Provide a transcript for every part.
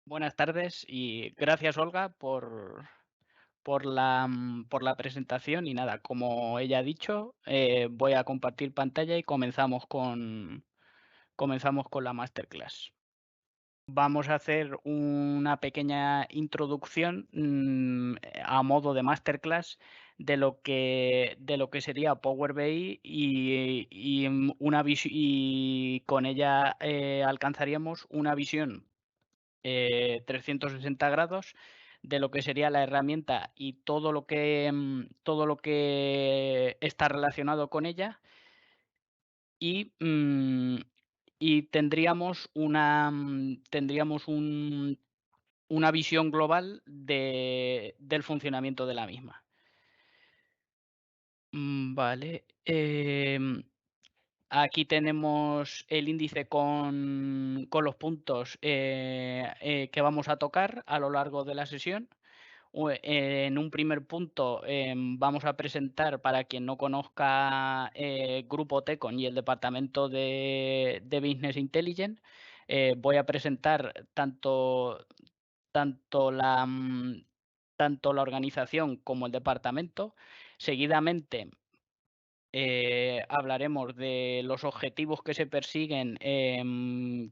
Buenas tardes y gracias, Olga, por la presentación. Y nada, como ella ha dicho, voy a compartir pantalla y comenzamos con la masterclass. Vamos a hacer una pequeña introducción a modo de masterclass de lo que sería Power BI y con ella alcanzaríamos una visión 360 grados de lo que sería la herramienta y todo lo que está relacionado con ella. Y tendríamos una visión global del funcionamiento de la misma. Vale. Aquí tenemos el índice con los puntos que vamos a tocar a lo largo de la sesión. En un primer punto, vamos a presentar, para quien no conozca, Grupo Tecon y el departamento de Business Intelligence. Voy a presentar tanto la, mm, tanto la organización como el departamento. Seguidamente, hablaremos de los objetivos que se persiguen,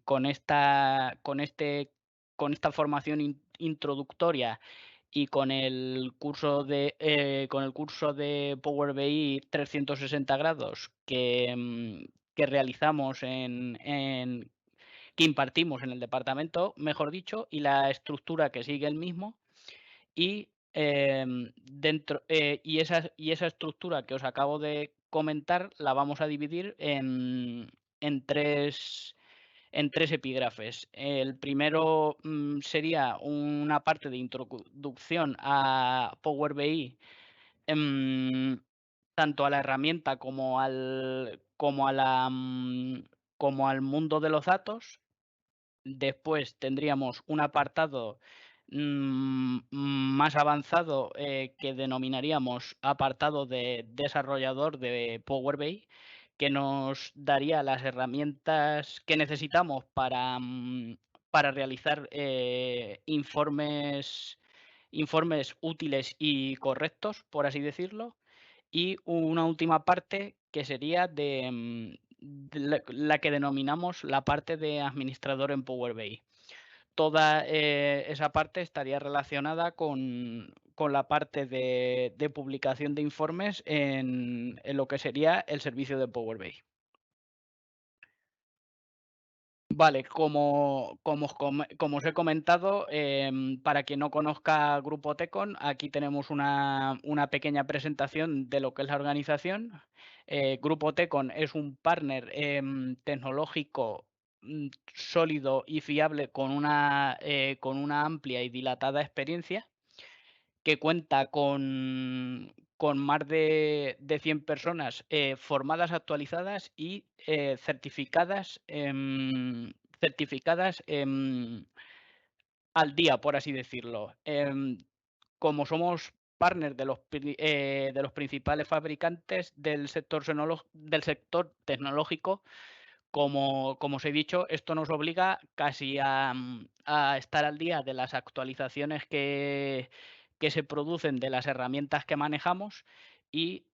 con esta formación introductoria y con el curso de Power BI 360 grados que realizamos que impartimos en el departamento, mejor dicho, y la estructura que sigue el mismo. Y esa estructura que os acabo de comentar la vamos a dividir en tres epígrafes. El primero sería una parte de introducción a Power BI, em, tanto a la herramienta como al mundo de los datos. Después tendríamos un apartado más avanzado, que denominaríamos apartado de desarrollador de Power BI, que nos daría las herramientas que necesitamos para realizar informes útiles y correctos, por así decirlo. Y una última parte que sería de la que denominamos la parte de administrador en Power BI. Toda esa parte estaría relacionada con la parte de publicación de informes en lo que sería el servicio de Power BI. Vale, como os he comentado, para quien no conozca Grupo Tecon, aquí tenemos una pequeña presentación de lo que es la organización. Grupo Tecon es un partner tecnológico sólido y fiable con una amplia y dilatada experiencia, que cuenta con más de 100 personas formadas, actualizadas y certificadas al día, por así decirlo. Como somos partners de los principales fabricantes del sector tecnológico, como os he dicho, esto nos obliga casi a estar al día de las actualizaciones que se producen de las herramientas que manejamos, y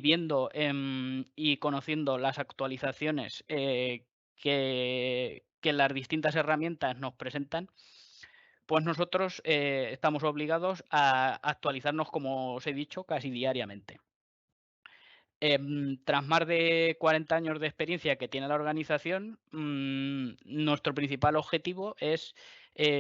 viendo y conociendo las actualizaciones que las distintas herramientas nos presentan. Pues nosotros estamos obligados a actualizarnos, como os he dicho, casi diariamente. Tras más de 40 años de experiencia que tiene la organización, nuestro principal objetivo es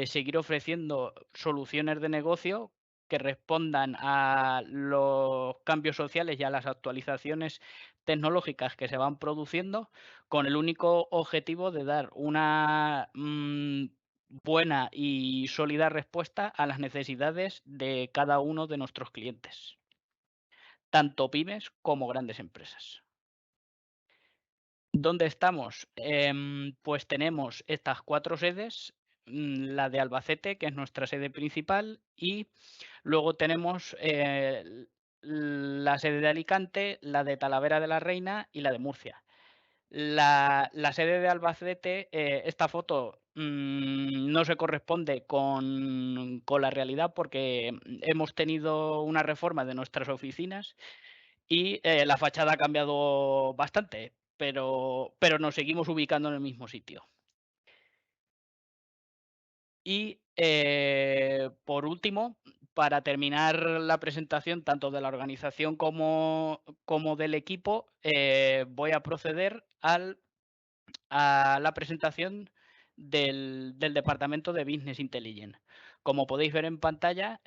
seguir ofreciendo soluciones de negocio que respondan a los cambios sociales y a las actualizaciones tecnológicas que se van produciendo, con el único objetivo de dar una buena y sólida respuesta a las necesidades de cada uno de nuestros clientes, tanto pymes como grandes empresas. ¿Dónde estamos? Pues tenemos estas 4 sedes, la de Albacete, que es nuestra sede principal, y luego tenemos la sede de Alicante, la de Talavera de la Reina y la de Murcia. La sede de Albacete, esta foto no se corresponde con la realidad porque hemos tenido una reforma de nuestras oficinas y la fachada ha cambiado bastante, pero nos seguimos ubicando en el mismo sitio. Y, por último, para terminar la presentación tanto de la organización como del equipo, voy a proceder a la presentación del departamento de Business Intelligence. Como podéis ver en pantalla,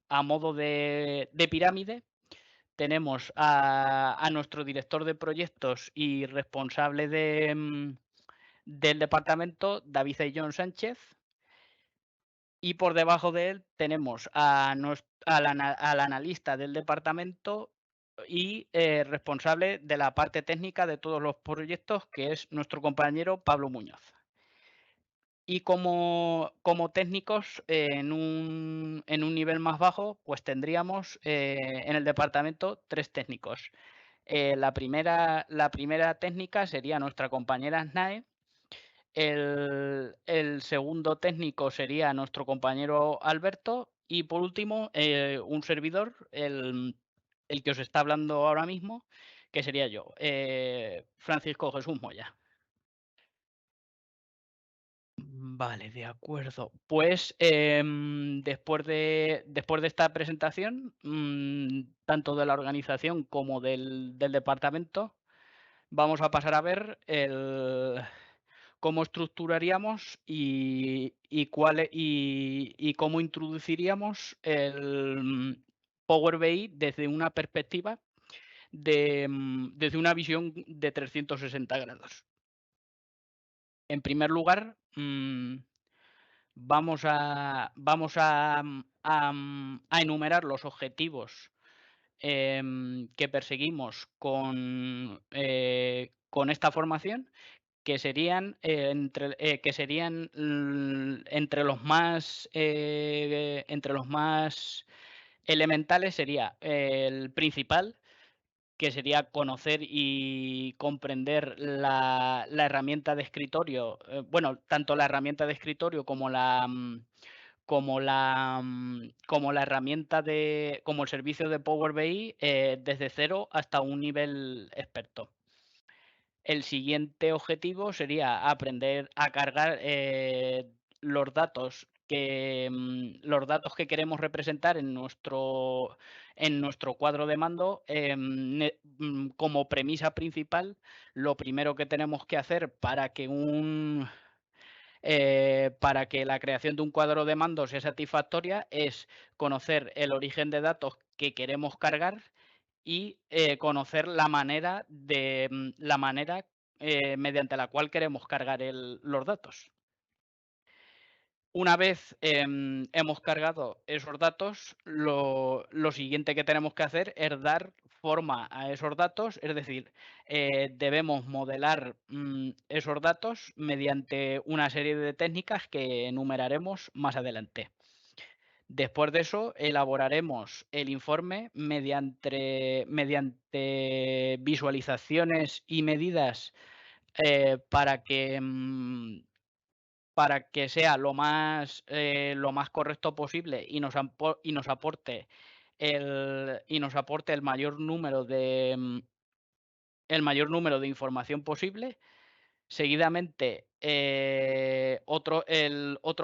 a modo de pirámide, tenemos a nuestro director de proyectos y responsable del departamento, David Ayllón Sánchez, y por debajo de él tenemos al analista del departamento y responsable de la parte técnica de todos los proyectos, que es nuestro compañero Pablo Muñoz. Y como técnicos, en un nivel más bajo, pues tendríamos en el departamento 3 técnicos. La primera técnica sería nuestra compañera SNAE. El segundo técnico sería nuestro compañero Alberto. Y por último, un servidor, el que os está hablando ahora mismo, que sería yo, Francisco Jesús Moya. Vale, de acuerdo. Pues, después de esta presentación, tanto de la organización como del departamento, vamos a pasar a ver cómo estructuraríamos y cómo introduciríamos el Power BI desde una perspectiva desde una visión de 360 grados. En primer lugar, vamos a enumerar los objetivos que perseguimos con esta formación, que serían entre los más elementales sería el principal, que sería conocer y comprender la herramienta de escritorio, bueno, tanto la herramienta de escritorio como la herramienta como el servicio de Power BI, desde cero hasta un nivel experto. El siguiente objetivo sería aprender a cargar los datos que queremos representar en nuestro cuadro de mando. Como premisa principal, lo primero que tenemos que hacer para que la creación de un cuadro de mando sea satisfactoria es conocer el origen de datos que queremos cargar y conocer la manera mediante la cual queremos cargar los datos. Una vez hemos cargado esos datos, lo siguiente que tenemos que hacer es dar forma a esos datos, es decir, debemos modelar esos datos mediante una serie de técnicas que enumeraremos más adelante. Después de eso, elaboraremos el informe mediante visualizaciones y medidas para que sea lo más correcto posible y nos aporte el mayor número de información posible. Seguidamente, el otro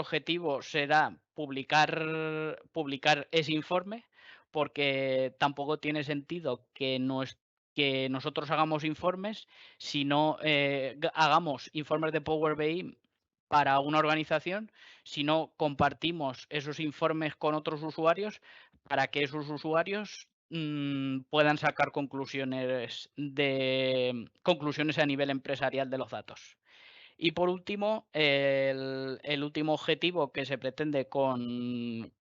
objetivo será publicar ese informe, porque tampoco tiene sentido que nosotros hagamos informes si no hagamos informes de Power BI para una organización, si no compartimos esos informes con otros usuarios para que esos usuarios puedan sacar conclusiones a nivel empresarial de los datos. Y por último, el último objetivo que se pretende con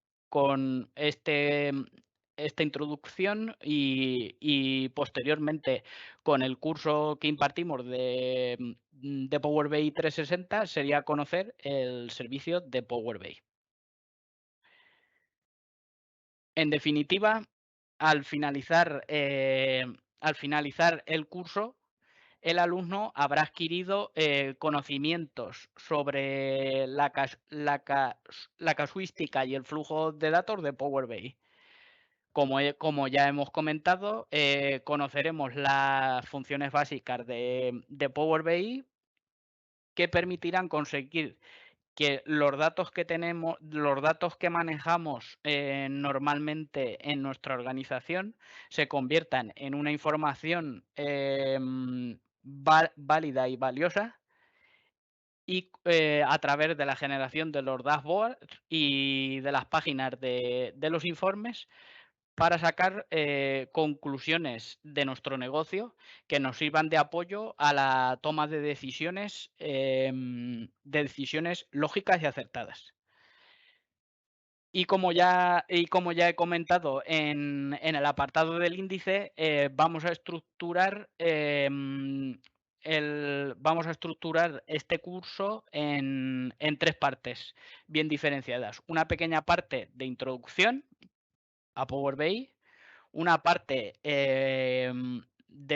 esta introducción y posteriormente con el curso que impartimos de Power BI 360 sería conocer el servicio de Power BI. En definitiva, al finalizar el curso, el alumno habrá adquirido conocimientos sobre la casuística y el flujo de datos de Power BI. Como ya hemos comentado, conoceremos las funciones básicas de Power BI que permitirán conseguir que los datos que manejamos normalmente en nuestra organización se conviertan en una información válida y valiosa y a través de la generación de los dashboards y de las páginas de los informes para sacar conclusiones de nuestro negocio que nos sirvan de apoyo a la toma de decisiones lógicas y acertadas. Y como ya he comentado en el apartado del índice, vamos a estructurar este curso en 3 partes bien diferenciadas. Una pequeña parte de introducción a Power BI, una parte de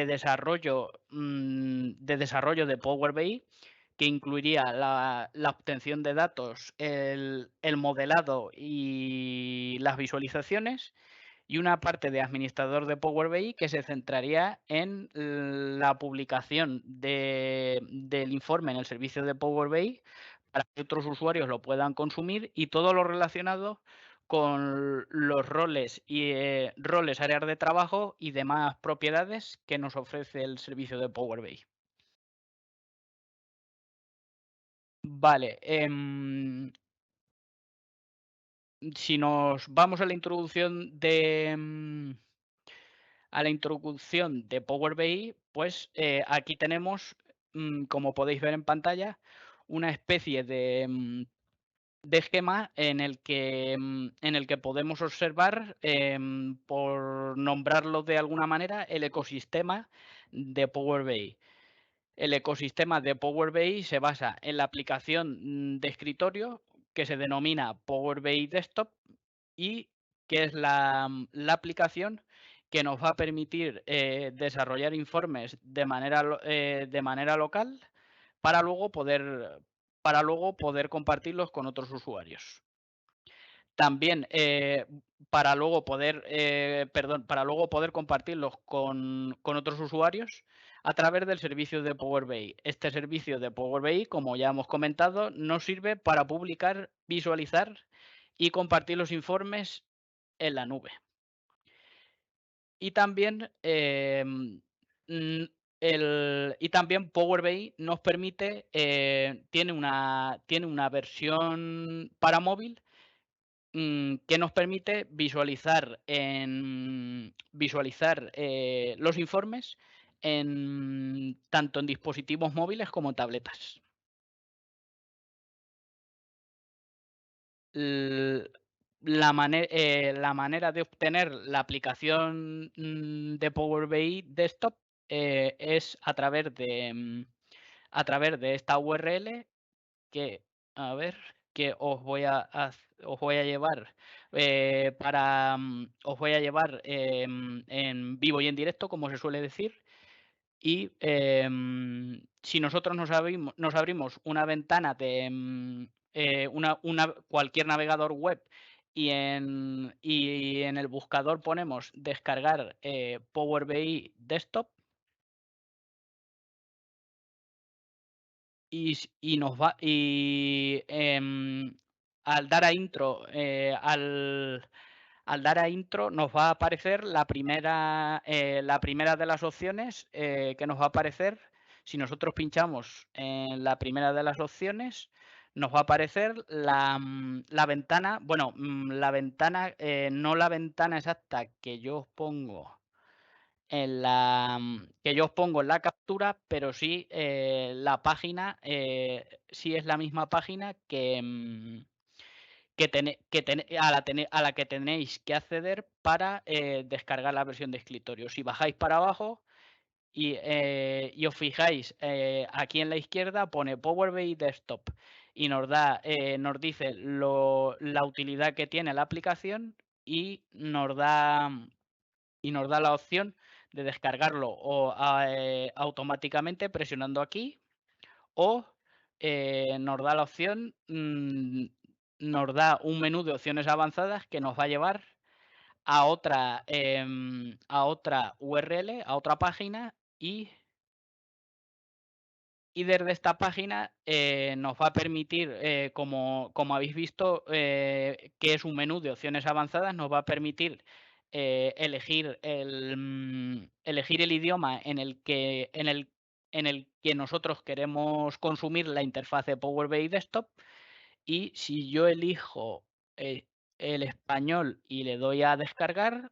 desarrollo de Power BI, que incluiría la obtención de datos, el modelado y las visualizaciones, y una parte de administrador de Power BI que se centraría en la publicación del informe en el servicio de Power BI para que otros usuarios lo puedan consumir, y todo lo relacionado con los roles, áreas de trabajo y demás propiedades que nos ofrece el servicio de Power BI. Vale, si nos vamos a la introducción Power BI, pues aquí tenemos, como podéis ver en pantalla, una especie de esquema en el que podemos observar, por nombrarlo de alguna manera, el ecosistema de Power BI. El ecosistema de Power BI se basa en la aplicación de escritorio que se denomina Power BI Desktop, y que es la aplicación que nos va a permitir desarrollar informes de manera local para luego poder compartirlos con otros usuarios. También para luego poder compartirlos con otros usuarios a través del servicio de Power BI. Este servicio de Power BI, como ya hemos comentado, nos sirve para publicar, visualizar y compartir los informes en la nube. Y también, mm, Power BI nos permite, tiene una versión para móvil, que nos permite visualizar los informes tanto en dispositivos móviles como tabletas. L la manera de obtener la aplicación, de Power BI Desktop, es a través de esta URL que, a ver, que os voy a llevar, en vivo y en directo, como se suele decir. Y si nosotros nos abrimos una ventana cualquier navegador web, y en el buscador ponemos descargar Power BI Desktop, y nos va y al dar a intro, nos va a aparecer la primera de las opciones que nos va a aparecer. Si nosotros pinchamos en la primera de las opciones, nos va a aparecer la ventana, bueno, no la ventana exacta que yo os pongo en la captura, pero sí la página, sí es la misma página a la que tenéis que acceder para descargar la versión de escritorio. Si bajáis para abajo y os fijáis, aquí en la izquierda pone Power BI Desktop, y nos dice la utilidad que tiene la aplicación, y nos da la opción de descargarlo automáticamente presionando aquí, o nos da la opción, nos da un menú de opciones avanzadas que nos va a llevar a otra URL, a otra página y desde esta página nos va a permitir, como habéis visto, que es un menú de opciones avanzadas, nos va a permitir elegir el idioma en el que nosotros queremos consumir la interfaz de Power BI Desktop. Y si yo elijo eh, el español y le doy a descargar,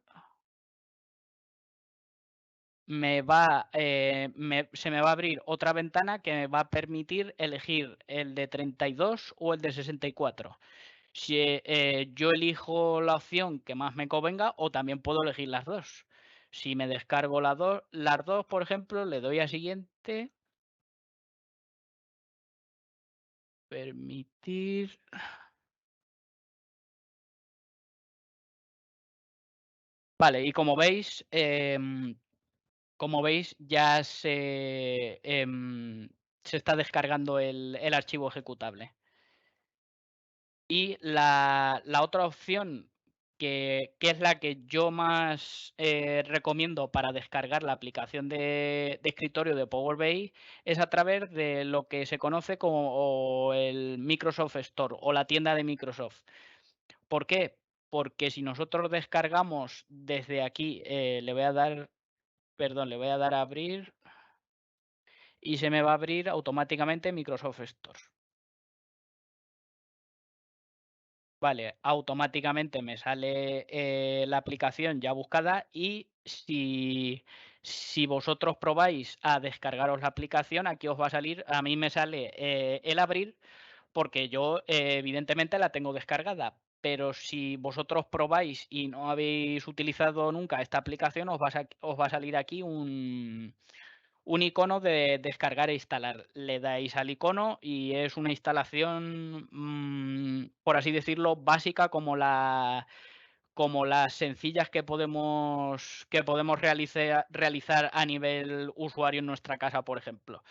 se me va a abrir otra ventana que me va a permitir elegir el de 32 o el de 64. Si yo elijo la opción que más me convenga, o también puedo elegir las dos. Si me descargo las dos, por ejemplo, le doy a siguiente, permitir. Vale, y como veis, ya se está descargando el archivo ejecutable. Y la otra opción que es la que yo más recomiendo para descargar la aplicación de escritorio de Power BI es a través de lo que se conoce como el Microsoft Store o la tienda de Microsoft. ¿Por qué? Porque si nosotros descargamos desde aquí, le voy a dar, perdón, le voy a dar a abrir y se me va a abrir automáticamente Microsoft Store. Vale, automáticamente me sale la aplicación ya buscada y si vosotros probáis a descargaros la aplicación, aquí os va a salir, a mí me sale el abrir porque yo evidentemente la tengo descargada, pero si vosotros probáis y no habéis utilizado nunca esta aplicación, os va a salir aquí un icono de descargar e instalar. Le dais al icono y es una instalación, por así decirlo, básica como las sencillas que podemos realizar a nivel usuario en nuestra casa, por ejemplo.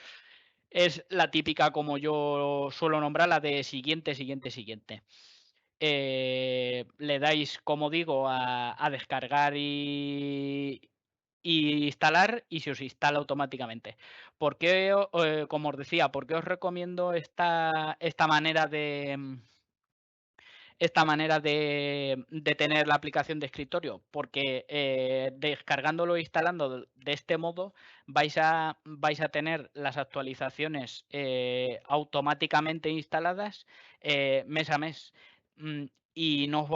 Es la típica, como yo suelo nombrarla, de siguiente, siguiente, siguiente. Le dais, como digo, a descargar y instalar y se os instala automáticamente. ¿Por qué, como os decía, por qué os recomiendo esta manera de tener la aplicación de escritorio? Porque descargándolo e instalando de este modo vais a tener las actualizaciones automáticamente instaladas mes a mes. Mm, no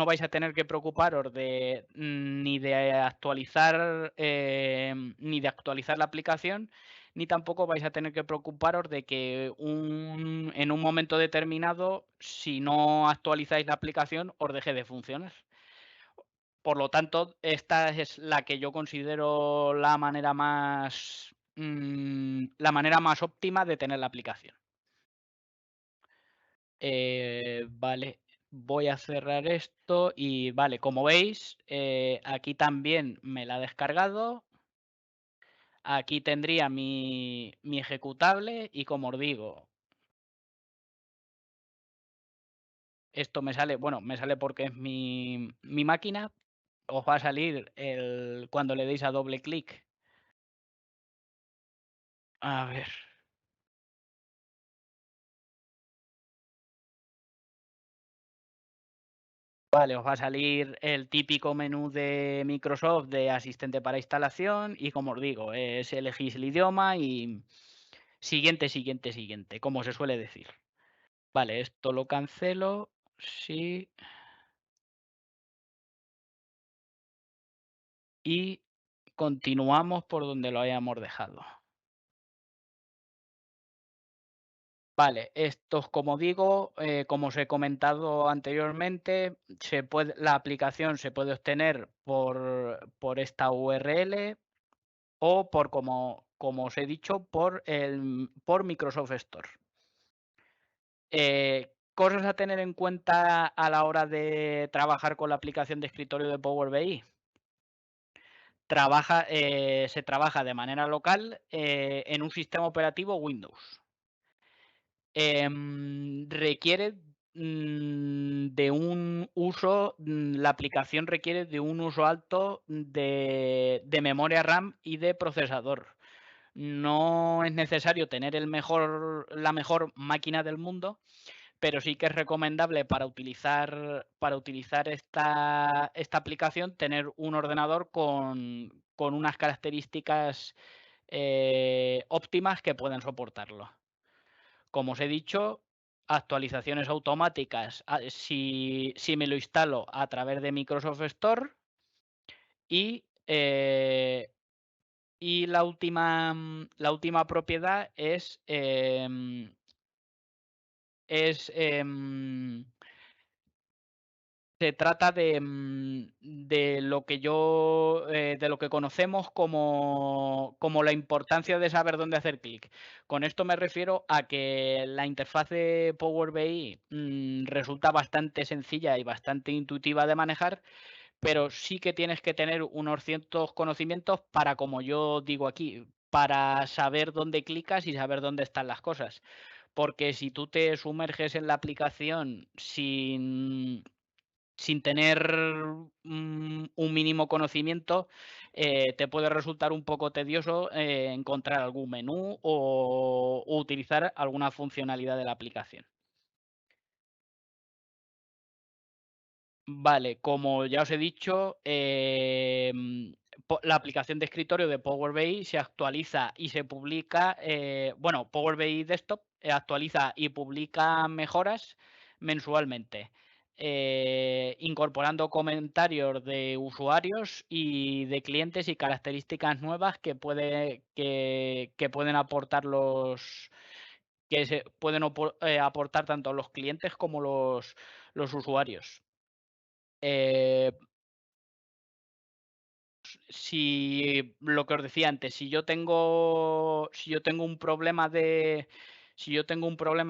vais a tener que preocuparos ni de actualizar la aplicación, ni tampoco vais a tener que preocuparos de que en un momento determinado, si no actualizáis la aplicación, os deje de funcionar. Por lo tanto, esta es la que yo considero la manera más óptima de tener la aplicación. Vale, voy a cerrar esto y vale, como veis, aquí también me la ha descargado. Aquí tendría mi ejecutable y como os digo, esto me sale, bueno, me sale porque es mi máquina. Os va a salir cuando le deis a doble clic. A ver, vale, os va a salir el típico menú de Microsoft de asistente para instalación y como os digo, elegís el idioma y siguiente, siguiente, siguiente, como se suele decir. Vale, esto lo cancelo. Sí. Y continuamos por donde lo hayamos dejado. Vale, estos, como digo, como os he comentado anteriormente, la aplicación se puede obtener por esta URL o como os he dicho, por Microsoft Store. Cosas a tener en cuenta a la hora de trabajar con la aplicación de escritorio de Power BI. se trabaja de manera local en un sistema operativo Windows. Requiere de un uso, la aplicación requiere de un uso alto de memoria RAM y de procesador. No es necesario tener la mejor máquina del mundo, pero sí que es recomendable para utilizar esta aplicación tener un ordenador con unas características óptimas que puedan soportarlo. Como os he dicho, actualizaciones automáticas si me lo instalo a través de Microsoft Store y, la última propiedad es, se trata de lo que de lo que conocemos como la importancia de saber dónde hacer clic. Con esto me refiero a que la interfaz de Power BI, resulta bastante sencilla y bastante intuitiva de manejar, pero sí que tienes que tener unos ciertos conocimientos para, como yo digo aquí, para saber dónde clicas y saber dónde están las cosas. Porque si tú te sumerges en la aplicación sin tener un mínimo conocimiento, te puede resultar un poco tedioso encontrar algún menú o utilizar alguna funcionalidad de la aplicación. Vale, como ya os he dicho, la aplicación de escritorio de Power BI se actualiza y se publica, bueno, Power BI Desktop actualiza y publica mejoras mensualmente, incorporando comentarios de usuarios y de clientes y características nuevas que pueden aportar que se pueden aportar tanto los clientes como los usuarios. Eh, si lo que os decía antes, si yo tengo un problema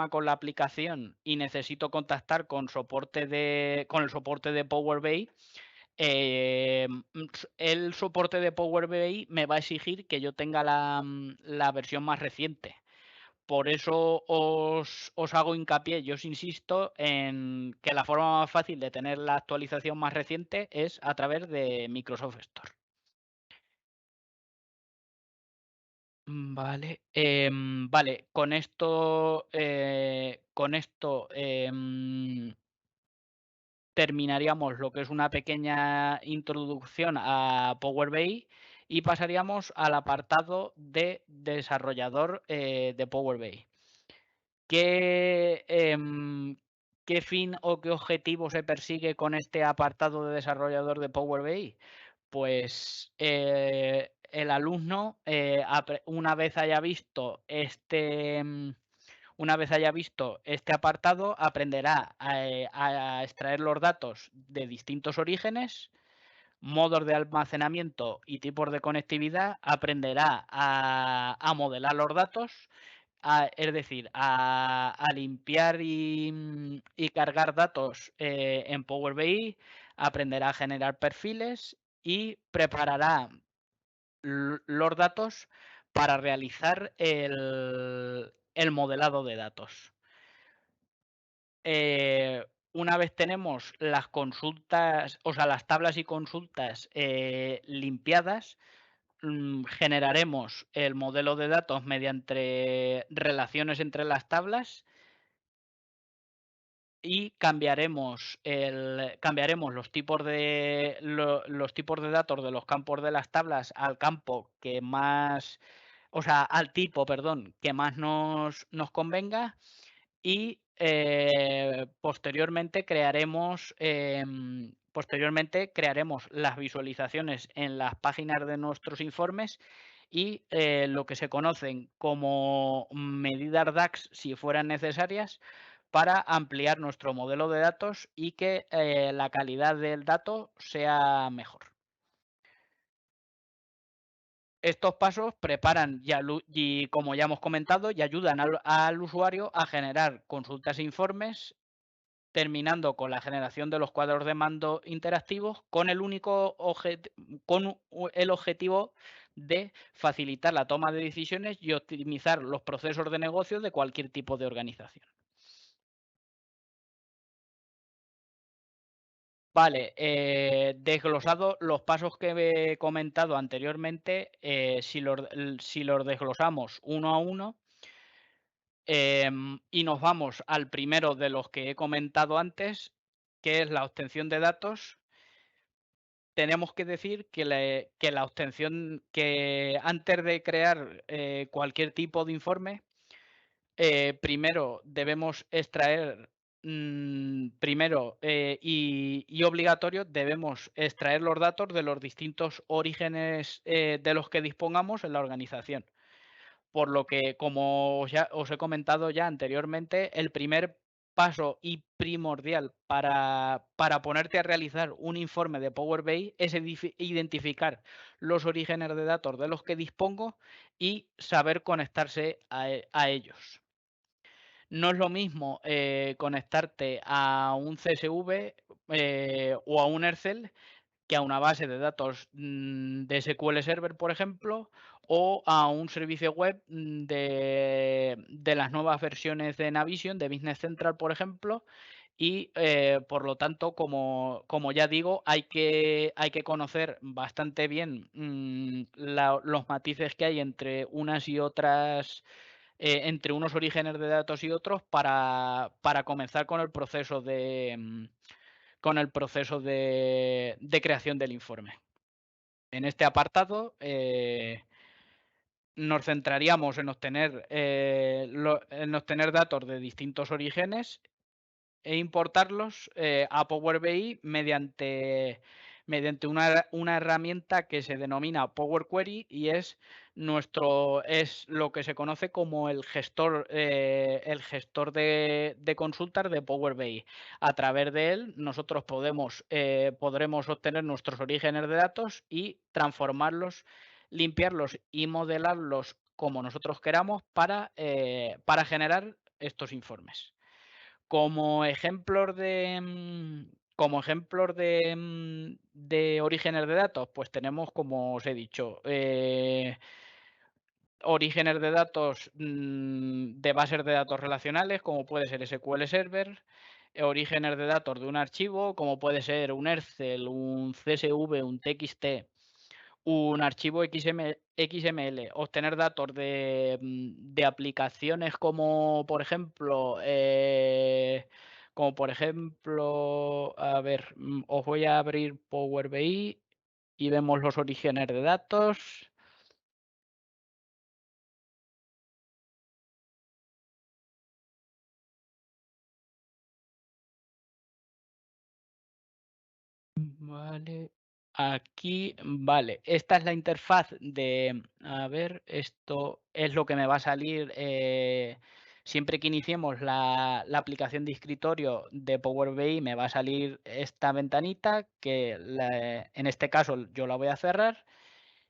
con la aplicación y necesito contactar con el soporte de Power BI, el soporte de Power BI me va a exigir que yo tenga la versión más reciente. Por eso os hago hincapié, yo os insisto en que la forma más fácil de tener la actualización más reciente es a través de Microsoft Store. Vale, con esto terminaríamos lo que es una pequeña introducción a Power BI y pasaríamos al apartado de desarrollador de Power BI. ¿Qué, qué fin o qué objetivo se persigue con este apartado de desarrollador de Power BI? Pues el alumno, una vez haya visto este apartado, aprenderá a extraer los datos de distintos orígenes, modos de almacenamiento y tipos de conectividad, aprenderá a modelar los datos, es decir, a limpiar y cargar datos en Power BI, aprenderá a generar perfiles y preparará los datos para realizar el modelado de datos. Una vez tenemos las consultas, o sea, las tablas y consultas limpiadas, generaremos el modelo de datos mediante relaciones entre las tablas y cambiaremos los tipos de datos de los campos de las tablas al campo que más, o sea, al tipo, perdón, que más nos convenga y posteriormente crearemos las visualizaciones en las páginas de nuestros informes y lo que se conocen como medidas DAX, si fueran necesarias, para ampliar nuestro modelo de datos y que la calidad del dato sea mejor. Estos pasos preparan y, como ya hemos comentado, y ayudan al usuario a generar consultas e informes terminando con la generación de los cuadros de mando interactivos con el único el objetivo de facilitar la toma de decisiones y optimizar los procesos de negocio de cualquier tipo de organización. Vale, desglosado los pasos que he comentado anteriormente, si los desglosamos uno a uno, y nos vamos al primero de los que he comentado antes, que es la obtención de datos. Tenemos que decir que la obtención, que antes de crear cualquier tipo de informe, primero debemos extraer, primero y obligatorio, debemos extraer los datos de los distintos orígenes de los que dispongamos en la organización. Por lo que, como ya os he comentado ya anteriormente, el primer paso y primordial para ponerte a realizar un informe de Power BI es identificar los orígenes de datos de los que dispongo y saber conectarse a ellos. No es lo mismo conectarte a un CSV o a un Excel que a una base de datos de SQL Server, por ejemplo, o a un servicio web de las nuevas versiones de Navision, de Business Central, por ejemplo. Y por lo tanto, como ya digo, hay que conocer bastante bien los matices que hay entre unas y otras, entre unos orígenes de datos y otros para comenzar con el proceso de creación del informe. En este apartado, nos centraríamos en obtener datos de distintos orígenes e importarlos a Power BI mediante una herramienta que se denomina Power Query y es lo que se conoce como el gestor de consultas de Power BI. A través de él, nosotros podremos obtener nuestros orígenes de datos y transformarlos, limpiarlos y modelarlos como nosotros queramos para generar estos informes. Como ejemplos de orígenes de datos, pues tenemos, como os he dicho, orígenes de datos de bases de datos relacionales, como puede ser SQL Server, orígenes de datos de un archivo, como puede ser un Excel, un CSV, un TXT, un archivo XML, obtener datos de aplicaciones como por ejemplo, a ver, os voy a abrir Power BI y vemos los orígenes de datos. Vale, aquí, vale, esta es la interfaz a ver, esto es lo que me va a salir siempre que iniciemos la aplicación de escritorio de Power BI, me va a salir esta ventanita en este caso yo la voy a cerrar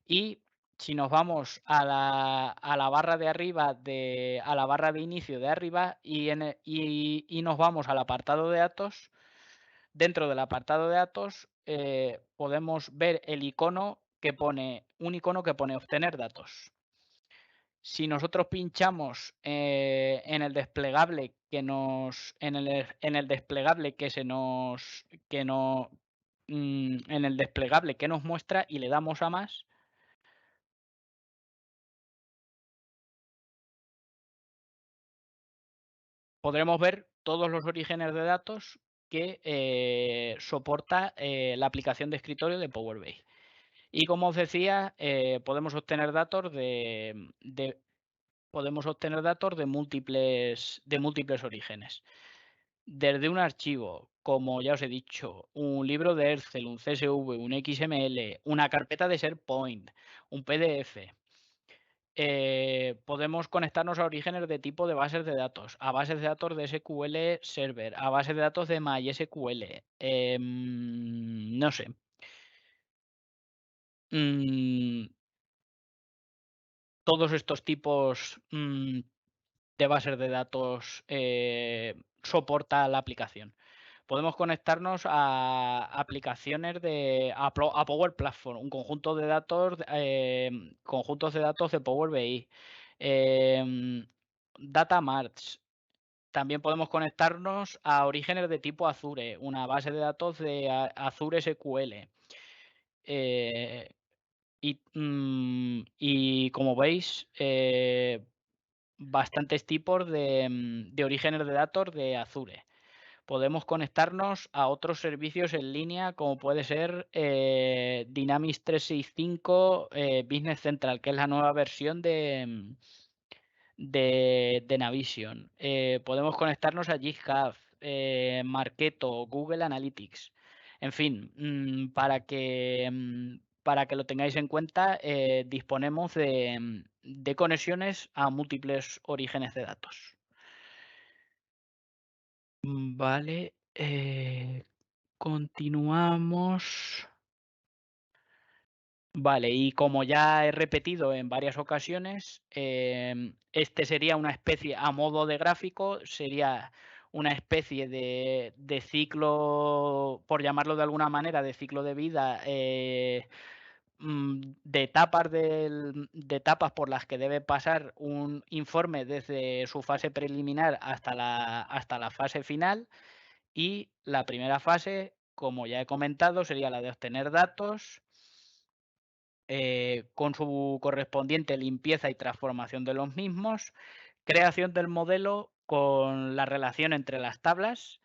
y si nos vamos a la barra de arriba, a la barra de inicio de arriba y nos vamos al apartado de datos. Dentro del apartado de datos, podemos ver un icono que pone obtener datos. Si nosotros pinchamos en el desplegable que nos muestra y le damos a más, podremos ver todos los orígenes de datos que soporta la aplicación de escritorio de Power BI. Y como os decía, podemos obtener datos de múltiples orígenes. Desde un archivo, como ya os he dicho, un libro de Excel, un CSV, un XML, una carpeta de SharePoint, un PDF. Podemos conectarnos a orígenes de tipo de bases de datos, a bases de datos de SQL Server, a bases de datos de MySQL. No sé. Mm, Todos estos tipos de bases de datos soporta la aplicación. Podemos conectarnos a aplicaciones a Power Platform, un conjunto de datos, conjuntos de datos de Power BI, Data Marts. También podemos conectarnos a orígenes de tipo Azure, una base de datos de Azure SQL. Eh, y como veis, bastantes tipos de orígenes de datos de Azure. Podemos conectarnos a otros servicios en línea, como puede ser Dynamics 365 Business Central, que es la nueva versión de Navision. Podemos conectarnos a GitHub, Marketo, Google Analytics. En fin, para que lo tengáis en cuenta, disponemos de conexiones a múltiples orígenes de datos. Vale, continuamos. Vale, y como ya he repetido en varias ocasiones, este sería una especie, a modo de gráfico, sería una especie de ciclo, por llamarlo de alguna manera, de ciclo de vida, de etapas por las que debe pasar un informe desde su fase preliminar hasta la fase final. Y la primera fase, como ya he comentado, sería la de obtener datos, con su correspondiente limpieza y transformación de los mismos, creación del modelo con la relación entre las tablas,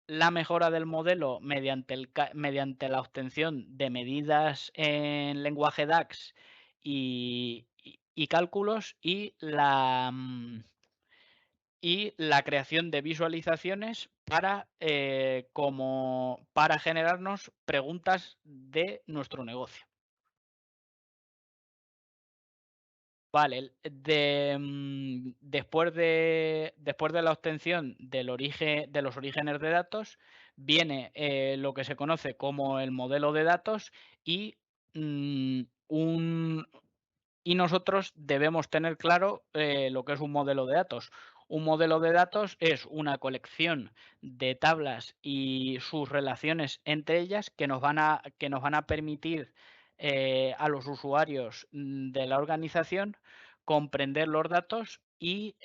la mejora del modelo mediante la obtención de medidas en lenguaje DAX y cálculos, y la creación de visualizaciones para generarnos preguntas de nuestro negocio. Vale, después de la obtención de los orígenes de datos, viene lo que se conoce como el modelo de datos y, mm, un y nosotros debemos tener claro lo que es un modelo de datos. Un modelo de datos es una colección de tablas y sus relaciones entre ellas que nos van a permitir a los usuarios de la organización comprender los datos y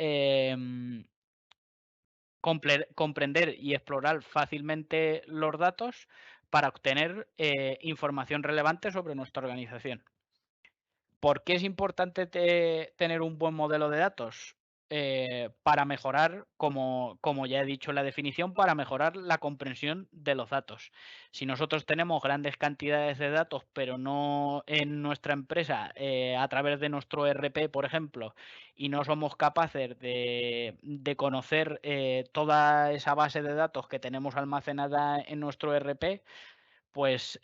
comprender y explorar fácilmente los datos para obtener información relevante sobre nuestra organización. ¿Por qué es importante tener un buen modelo de datos? Para mejorar, como ya he dicho en la definición, para mejorar la comprensión de los datos. Si nosotros tenemos grandes cantidades de datos, pero no en nuestra empresa, a través de nuestro ERP, por ejemplo, y no somos capaces de conocer toda esa base de datos que tenemos almacenada en nuestro ERP, pues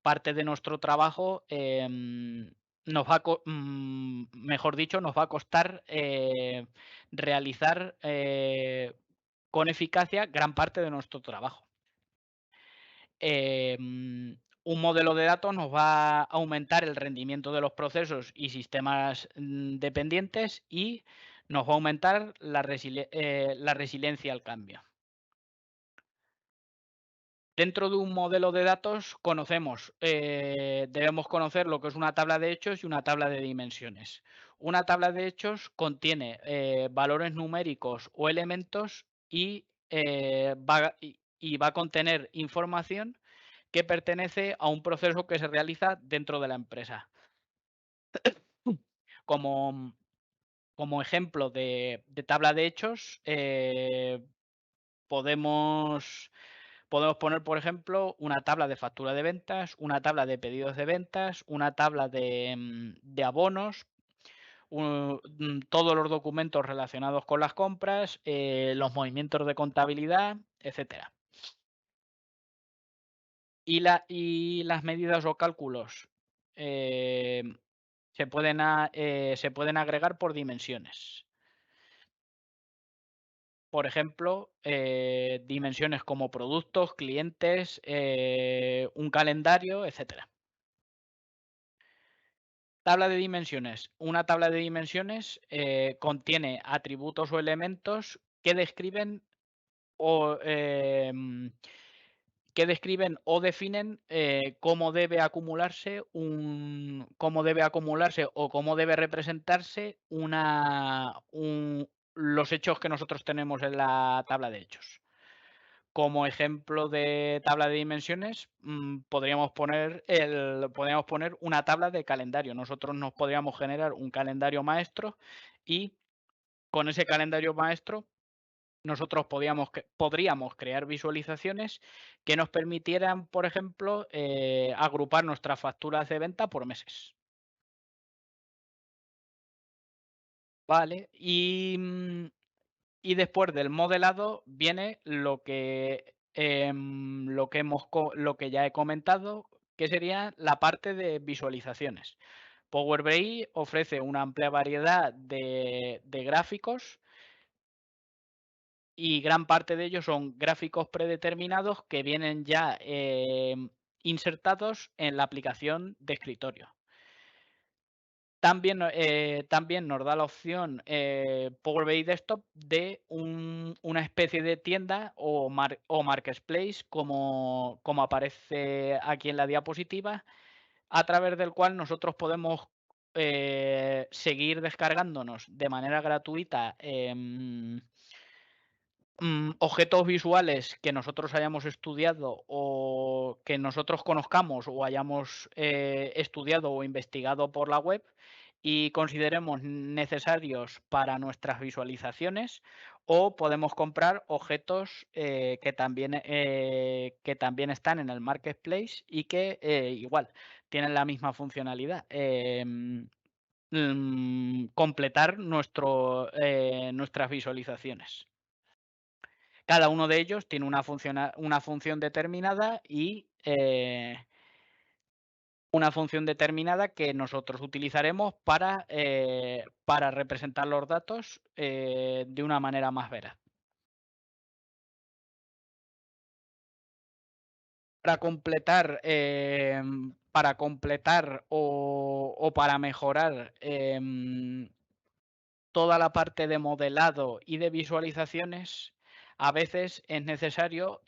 parte de nuestro trabajo mejor dicho, nos va a costar realizar con eficacia gran parte de nuestro trabajo. Un modelo de datos nos va a aumentar el rendimiento de los procesos y sistemas dependientes, y nos va a aumentar la resiliencia al cambio. Dentro de un modelo de datos debemos conocer lo que es una tabla de hechos y una tabla de dimensiones. Una tabla de hechos contiene valores numéricos o elementos y va a contener información que pertenece a un proceso que se realiza dentro de la empresa. Como, como ejemplo de tabla de hechos, podemos poner, por ejemplo, una tabla de factura de ventas, una tabla de pedidos de ventas, una tabla de abonos, todos los documentos relacionados con las compras, los movimientos de contabilidad, etcétera. Y las medidas o cálculos se pueden agregar por dimensiones. Por ejemplo, dimensiones como productos, clientes, un calendario, etcétera. Tabla de dimensiones. Una tabla de dimensiones contiene atributos o elementos que describen o, que describen o definen, cómo debe acumularse o cómo debe representarse los hechos que nosotros tenemos en la tabla de hechos. Como ejemplo de tabla de dimensiones, podríamos poner una tabla de calendario. Nosotros nos podríamos generar un calendario maestro y con ese calendario maestro nosotros podríamos crear visualizaciones que nos permitieran, por ejemplo, agrupar nuestras facturas de venta por meses. Vale, y después del modelado viene lo que ya he comentado, que sería la parte de visualizaciones. Power BI ofrece una amplia variedad de gráficos y gran parte de ellos son gráficos predeterminados que vienen ya insertados en la aplicación de escritorio. También nos da la opción Power BI Desktop de una especie de tienda o marketplace, como aparece aquí en la diapositiva, a través del cual nosotros podemos seguir descargándonos de manera gratuita objetos visuales que nosotros hayamos estudiado o que nosotros conozcamos o hayamos estudiado o investigado por la web y consideremos necesarios para nuestras visualizaciones, o podemos comprar objetos que también están en el marketplace y que igual tienen la misma funcionalidad. Completar nuestras visualizaciones. Cada uno de ellos tiene una función determinada y una función determinada que nosotros utilizaremos para representar los datos de una manera más veraz. Para completar o para mejorar toda la parte de modelado y de visualizaciones, a veces es necesario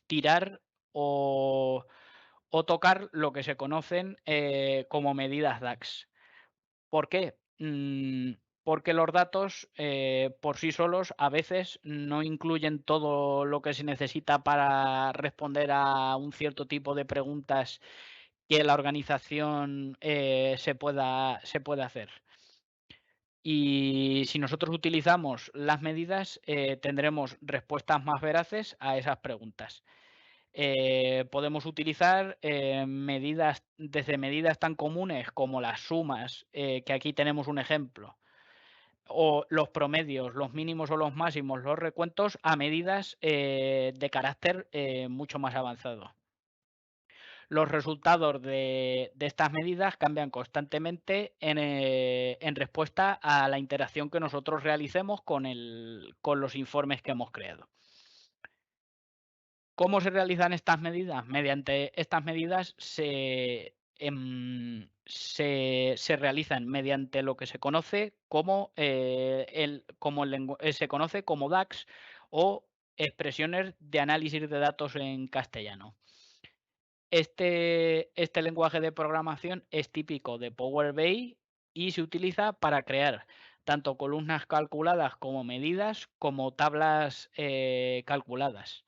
tirar o, o tocar lo que se conocen como medidas DAX. ¿Por qué? Porque los datos por sí solos a veces no incluyen todo lo que se necesita para responder a un cierto tipo de preguntas que la organización se pueda hacer. Y si nosotros utilizamos las medidas, tendremos respuestas más veraces a esas preguntas. Podemos utilizar medidas tan comunes como las sumas, que aquí tenemos un ejemplo, o los promedios, los mínimos o los máximos, los recuentos, a medidas de carácter mucho más avanzado. Los resultados de estas medidas cambian constantemente en respuesta a la interacción que nosotros realicemos con los informes que hemos creado. ¿Cómo se realizan estas medidas? Mediante estas medidas se realizan mediante lo que se conoce se conoce como DAX, o expresiones de análisis de datos en castellano. Este lenguaje de programación es típico de Power BI y se utiliza para crear tanto columnas calculadas como medidas, como tablas calculadas.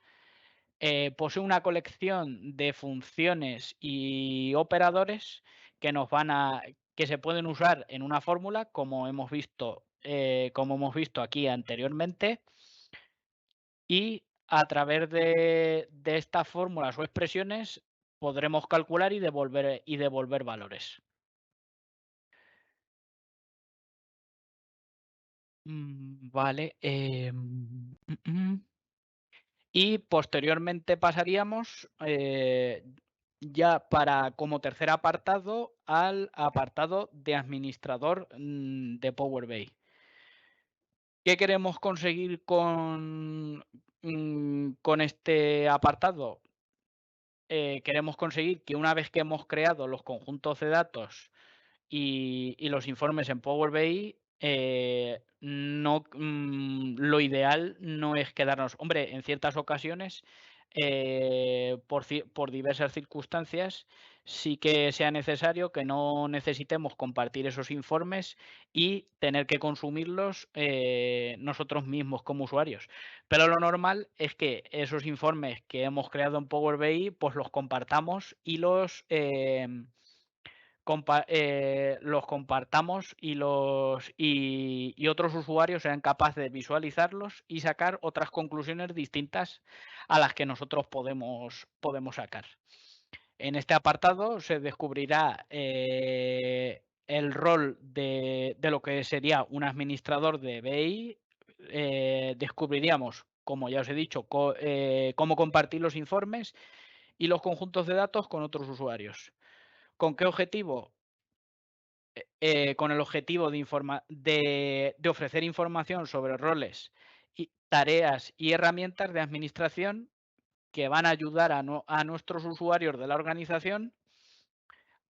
Posee una colección de funciones y operadores que se pueden usar en una fórmula, como hemos visto aquí anteriormente, y a través de estas fórmulas o expresiones podremos calcular y devolver valores. Vale, y posteriormente pasaríamos, ya como tercer apartado, al apartado de administrador, de Power BI. ¿Qué queremos conseguir con este apartado? Queremos conseguir que una vez que hemos creado los conjuntos de datos y los informes en Power BI, no, lo ideal no es quedarnos. Hombre, en ciertas ocasiones, por diversas circunstancias, sí que sea necesario que no necesitemos compartir esos informes y tener que consumirlos nosotros mismos como usuarios. Pero lo normal es que esos informes que hemos creado en Power BI, pues los compartamos y los compartamos y otros usuarios sean capaces de visualizarlos y sacar otras conclusiones distintas a las que nosotros podemos sacar. En este apartado se descubrirá el rol de lo que sería un administrador de BI. Descubriríamos, como ya os he dicho, cómo compartir los informes y los conjuntos de datos con otros usuarios. ¿Con qué objetivo? Con el objetivo de ofrecer información sobre roles, y tareas y herramientas de administración que van a ayudar a nuestros usuarios de la organización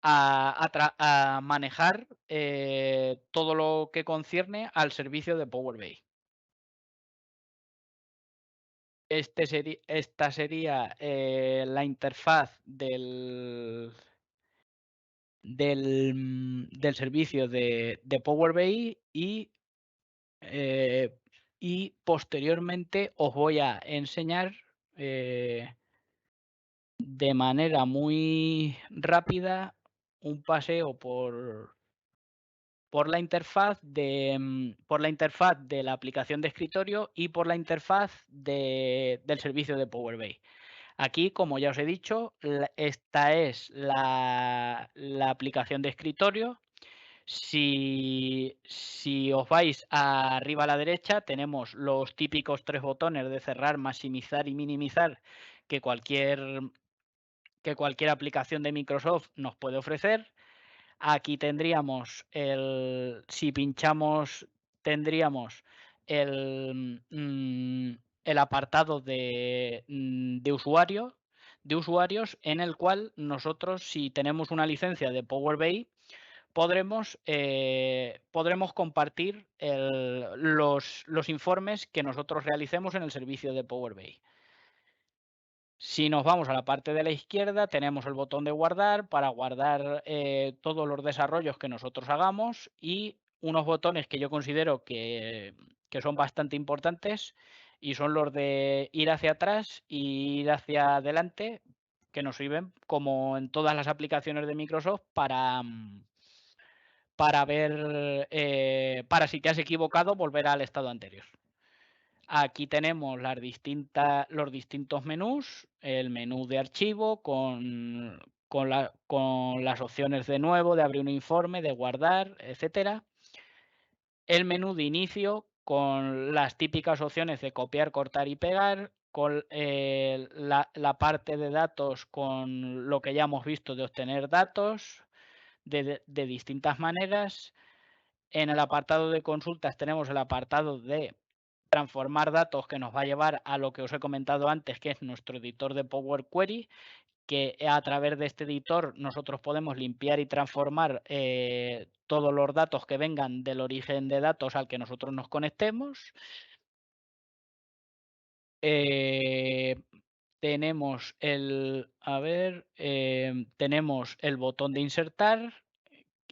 a manejar todo lo que concierne al servicio de Power BI. Esta sería la interfaz del servicio de Power BI y posteriormente os voy a enseñar de manera muy rápida un paseo por la interfaz de la aplicación de escritorio y por la interfaz del servicio de Power BI. Aquí, como ya os he dicho, esta es la aplicación de escritorio. Si os vais arriba a la derecha, tenemos los típicos 3 botones de cerrar, maximizar y minimizar que cualquier aplicación de Microsoft nos puede ofrecer. Aquí tendríamos si pinchamos, tendríamos el, el apartado de usuarios, en el cual nosotros, si tenemos una licencia de Power BI, podremos compartir los informes que nosotros realicemos en el servicio de Power BI. Si nos vamos a la parte de la izquierda, tenemos el botón de guardar para guardar todos los desarrollos que nosotros hagamos y unos botones que yo considero que son bastante importantes, y son los de ir hacia atrás e ir hacia adelante, que nos sirven, como en todas las aplicaciones de Microsoft, para ver, para si te has equivocado, volver al estado anterior. Aquí tenemos los distintos menús, el menú de archivo con las opciones de nuevo, de abrir un informe, de guardar, etcétera. El menú de inicio con las típicas opciones de copiar, cortar y pegar, con la parte de datos con lo que ya hemos visto de obtener datos de distintas maneras. En el apartado de consultas tenemos el apartado de transformar datos, que nos va a llevar a lo que os he comentado antes, que es nuestro editor de Power Query, que a través de este editor nosotros podemos limpiar y transformar todos los datos que vengan del origen de datos al que nosotros nos conectemos. Tenemos tenemos el botón de insertar,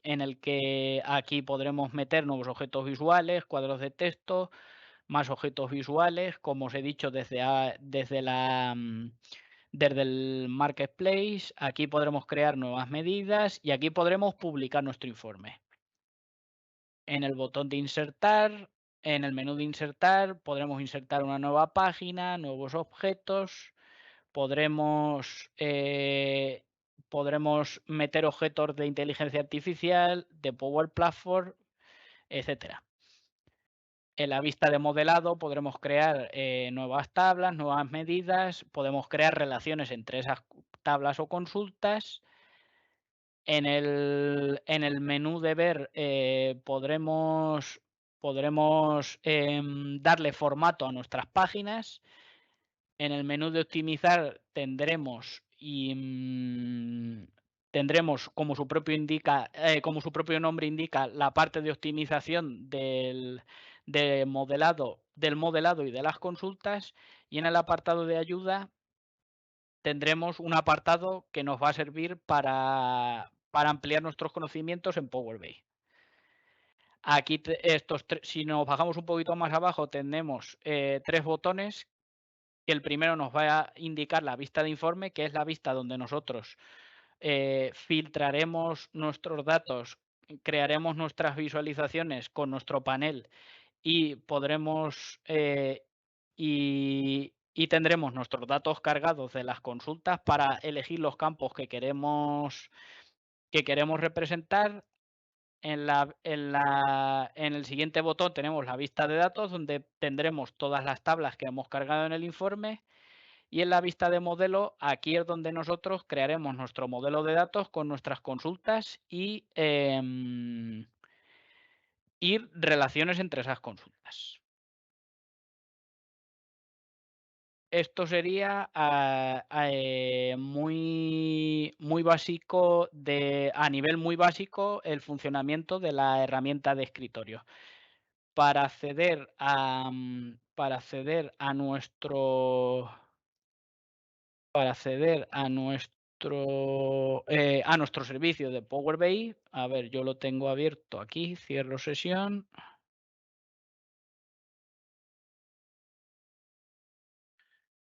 en el que aquí podremos meter nuevos objetos visuales, cuadros de texto, más objetos visuales, como os he dicho, desde el Marketplace. Aquí podremos crear nuevas medidas y aquí podremos publicar nuestro informe. En el botón de insertar, en el menú de insertar, podremos insertar una nueva página, nuevos objetos, podremos meter objetos de inteligencia artificial, de Power Platform, etcétera. En la vista de modelado podremos crear nuevas tablas, nuevas medidas, podemos crear relaciones entre esas tablas o consultas. En el menú de ver podremos darle formato a nuestras páginas. En el menú de optimizar tendremos tendremos, como su propio nombre indica, la parte de optimización del modelado y de las consultas, y en el apartado de ayuda tendremos un apartado que nos va a servir para ampliar nuestros conocimientos en Power BI. Aquí, si nos bajamos un poquito más abajo, tenemos 3 botones, que el primero nos va a indicar la vista de informe, que es la vista donde nosotros filtraremos nuestros datos, crearemos nuestras visualizaciones con nuestro panel y podremos y tendremos nuestros datos cargados de las consultas para elegir los campos que queremos representar. En el siguiente botón tenemos la vista de datos, donde tendremos todas las tablas que hemos cargado en el informe. Y en la vista de modelo, aquí es donde nosotros crearemos nuestro modelo de datos con nuestras consultas y relaciones entre esas consultas. Esto sería muy básico, a nivel muy básico, el funcionamiento de la herramienta de escritorio. Para acceder a nuestro servicio de Power BI, a ver, yo lo tengo abierto aquí, cierro sesión.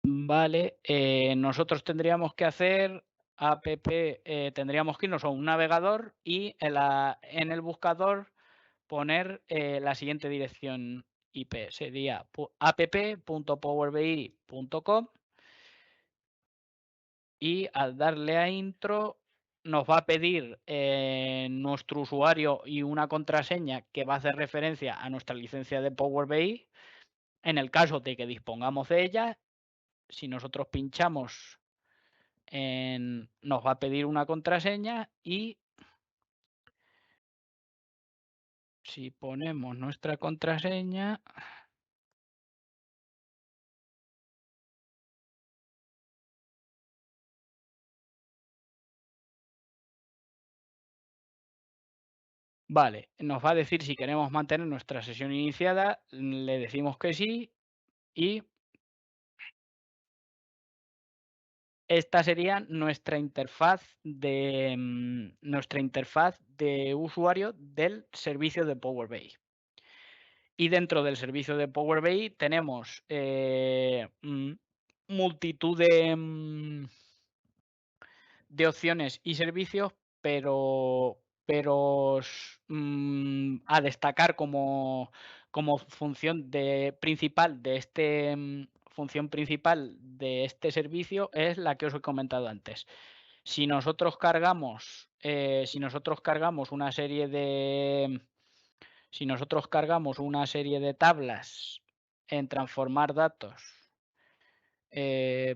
Vale, nosotros tendríamos que hacer tendríamos que irnos a un navegador y en el buscador poner la siguiente dirección IP, sería app.powerbi.com, y al darle a intro nos va a pedir nuestro usuario y una contraseña que va a hacer referencia a nuestra licencia de Power BI. En el caso de que dispongamos de ella, si nosotros pinchamos nos va a pedir una contraseña, y si ponemos nuestra contraseña, vale, nos va a decir si queremos mantener nuestra sesión iniciada, le decimos que sí, y esta sería nuestra interfaz de usuario del servicio de Power BI. Y dentro del servicio de Power BI tenemos multitud de opciones y servicios, pero a destacar como función principal de este servicio es la que os he comentado antes. Si nosotros cargamos, si nosotros cargamos una serie de tablas en transformar datos,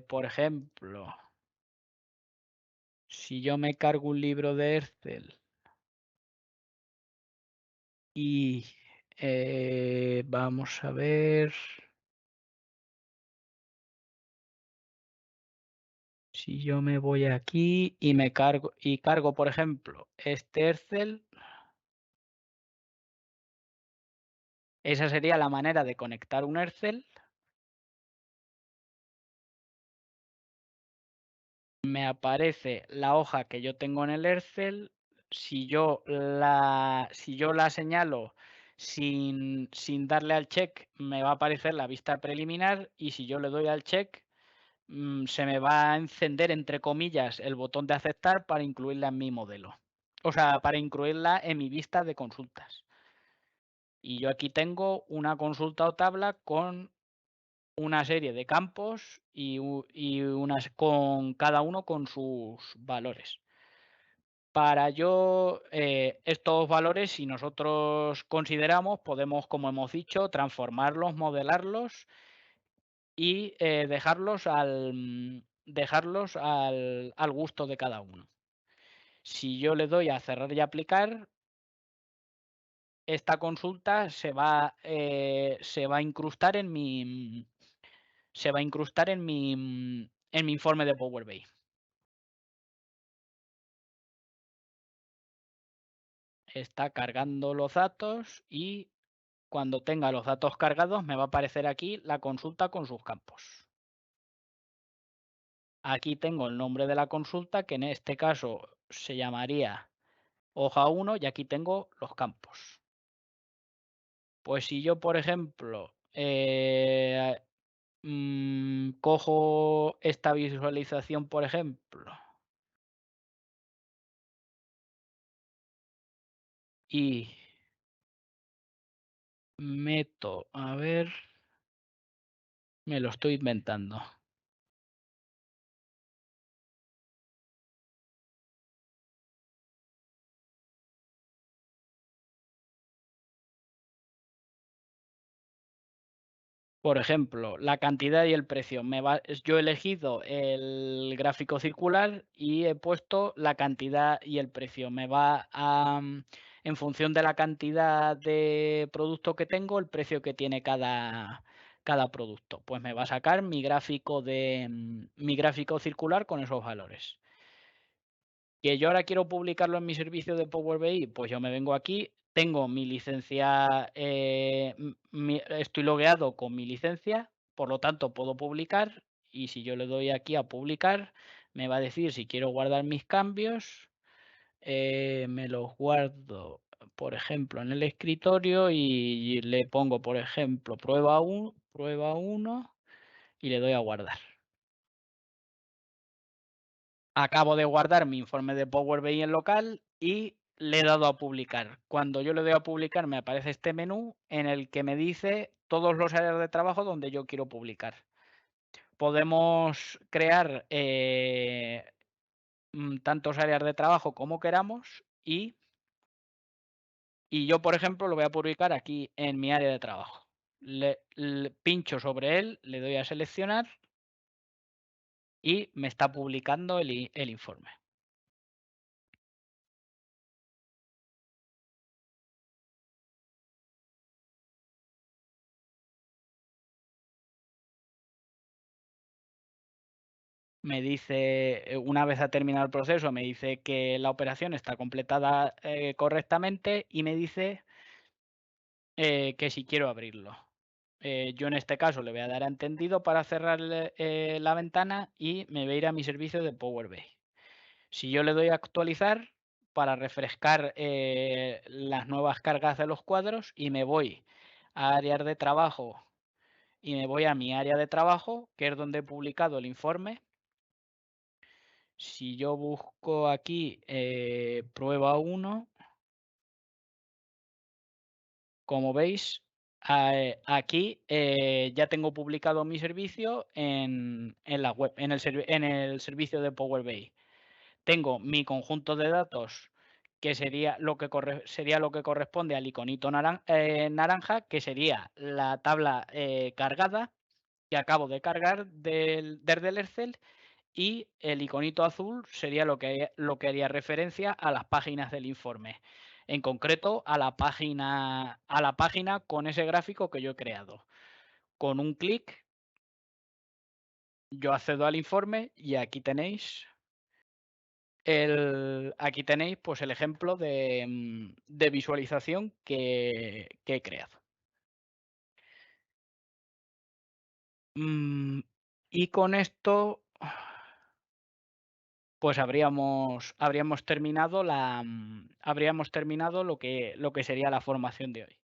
por ejemplo, si yo me cargo un libro de Excel y vamos a ver si yo me voy aquí y cargo, por ejemplo, este Excel. Esa sería la manera de conectar un Excel. Me aparece la hoja que yo tengo en el Excel. Si yo la señalo sin darle al check, me va a aparecer la vista preliminar, y si yo le doy al check, se me va a encender, entre comillas, el botón de aceptar para incluirla en mi modelo. O sea, para incluirla en mi vista de consultas. Y yo aquí tengo una consulta o tabla con una serie de campos con cada uno con sus valores. Para estos valores, si nosotros consideramos, podemos, como hemos dicho, transformarlos, modelarlos y dejarlos al gusto de cada uno. Si yo le doy a cerrar y aplicar, esta consulta se va a incrustar en mi informe de Power BI. está cargando los datos y cuando tenga los datos cargados me va a aparecer aquí la consulta con sus campos. Aquí tengo el nombre de la consulta, que en este caso se llamaría hoja 1 y aquí tengo los campos. Pues si yo, por ejemplo, cojo esta visualización, por ejemplo, y meto, a ver, me lo estoy inventando. Por ejemplo, la cantidad y el precio. Yo he elegido el gráfico circular y he puesto la cantidad y el precio. En función de la cantidad de producto que tengo, el precio que tiene cada producto. Pues me va a sacar mi gráfico circular con esos valores. Que yo ahora quiero publicarlo en mi servicio de Power BI, pues yo me vengo aquí, tengo mi licencia, estoy logueado con mi licencia, por lo tanto puedo publicar y si yo le doy aquí a publicar, me va a decir si quiero guardar mis cambios, me los guardo, por ejemplo, en el escritorio y le pongo, por ejemplo, prueba 1 y le doy a guardar. Acabo de guardar mi informe de Power BI en local y le he dado a publicar. Cuando yo le doy a publicar me aparece este menú en el que me dice todos los áreas de trabajo donde yo quiero publicar. Podemos crear tantos áreas de trabajo como queramos y yo, por ejemplo, lo voy a publicar aquí en mi área de trabajo. Le pincho sobre él, le doy a seleccionar y me está publicando el informe. Me dice, una vez ha terminado el proceso, me dice que la operación está completada, correctamente y me dice, que si quiero abrirlo. Yo en este caso le voy a dar a entendido para cerrarle, la ventana y me voy a ir a mi servicio de Power BI. Si yo le doy a actualizar para refrescar, las nuevas cargas de los cuadros y me voy a áreas de trabajo y me voy a mi área de trabajo, que es donde he publicado el informe. Si yo busco aquí, prueba 1, como veis, aquí, ya tengo publicado mi servicio en la web, en el servicio de Power BI. Tengo mi conjunto de datos, que sería lo que corresponde al iconito naranja, que sería la tabla, cargada, que acabo de cargar desde el Excel, y el iconito azul sería lo que haría referencia a las páginas del informe. En concreto, a la página con ese gráfico que yo he creado. Con un clic, yo accedo al informe y aquí tenéis pues el ejemplo de visualización que he creado. Mm, y con esto pues habríamos terminado lo que sería la formación de hoy.